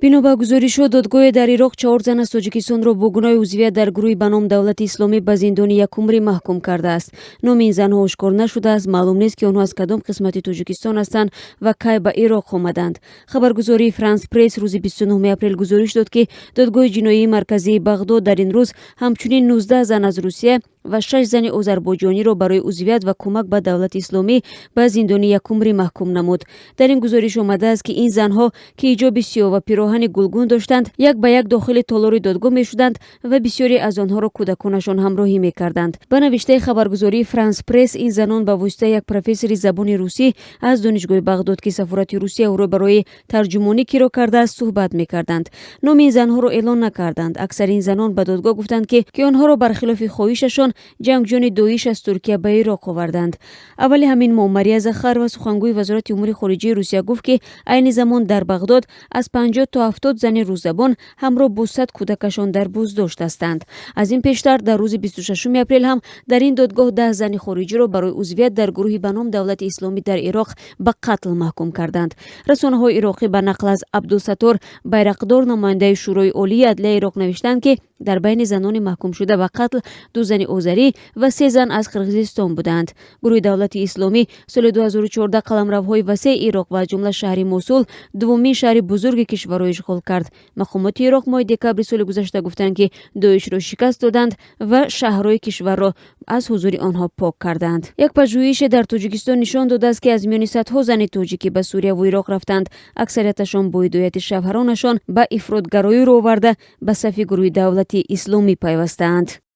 бино ба гузоришҳо додгоҳе дар Ироқ 4 зан аз Тоҷикистонро бо гуноҳи узвият дар гурӯҳи ба ном Давлати исломӣ ба зиндони якумрӣ маҳкум кардааст. Номи ин занҳо ошкор нашудааст. Маълум нест ки онҳо аз кадом қисмати Тоҷикистон ҳастанд ва кай ба Ироқ омаданд. Хабаргузории Франс пресс рӯзи 29 апрел гузориш дод ки додгоҳи ҷиноии марказии Бағдод дар ин рӯз ҳамчунин 19 зан аз Русия ва 6 зани озарбойҷониро барои узвият ва кӯмак ба Давлати исломӣ ба зиндони якумрӣ маҳкум намуд. Дар ин гузориш омадааст ки ин занҳо ки ҳиҷоби сиёҳ ва пироҳани гулгун доштанд, як ба як дохили толори додгоҳ мешуданд ва бисёре аз онҳоро кӯдаконашон ҳамроҳӣ мекарданд. Ба навиштаи хабаргузории Франс пресс, ин занон ба воситаи як профессори забони русӣ аз донишгоҳи Бағдод ки сафорати Русия ӯро барои тарҷумонӣ киро кардааст суҳбат мекарданд. Номи ин занҳоро эълон накарданд. Аксари ин занон ба додгоҳ гуфтанд ки онҳоро бархилофи хоҳишашон ҷангҷӯёни ДОИШ аз Туркия ба Ироқ оварданд. Аввали ҳамин моҳ Мария Захар ва сухангӯи вазорати умури хориҷии Русия гуфт ки айни замон дар Бағдод аз 50 то 70 зани рӯззабон ҳамроҳ бо 100 кӯдакашон дар боздошт ҳастанд. Аз ин пештар дар рӯзи 26 апрел ҳам дар ин додгоҳ 10 зани хориҷиро барои узвият дар гурӯҳи ба ном Давлати исломӣ дар Ироқ ба қатл маҳкум карданд. Расонаҳои ироқӣ ба нақл аз Абдусаттор Байрақдор, намояндаи шӯрои олии адлияи Ироқ навиштанд ки дар байни занони маҳкумшуда ба қатл 2 зани озарӣ ва 3 зан аз Қирғизистон буданд. Гурӯҳи Давлати исломӣ соли 2014 қаламравҳои васеъи Ироқ ва аз ҷумла шаҳри Мосул дуввумин шаҳри бузурги кишварро ишғол кард. Мақомоти Ироқ моҳи декабри соли гузашта гуфтанд ки ДОИШро шикаст доданд ва шаҳрҳои кишварро аз ҳузури онҳо пок карданд. Як пажӯҳише дар Тоҷикистон нишон додааст ки аз миёни садҳо зани тоҷикӣ ба Сурия ва Ироқ рафтанд, аксарияташон бо ҳидояти шавҳаронашон ба ифротгароӣ рӯ оварда ба сафи гурӯҳи Давлати исломӣ пайвастаанд.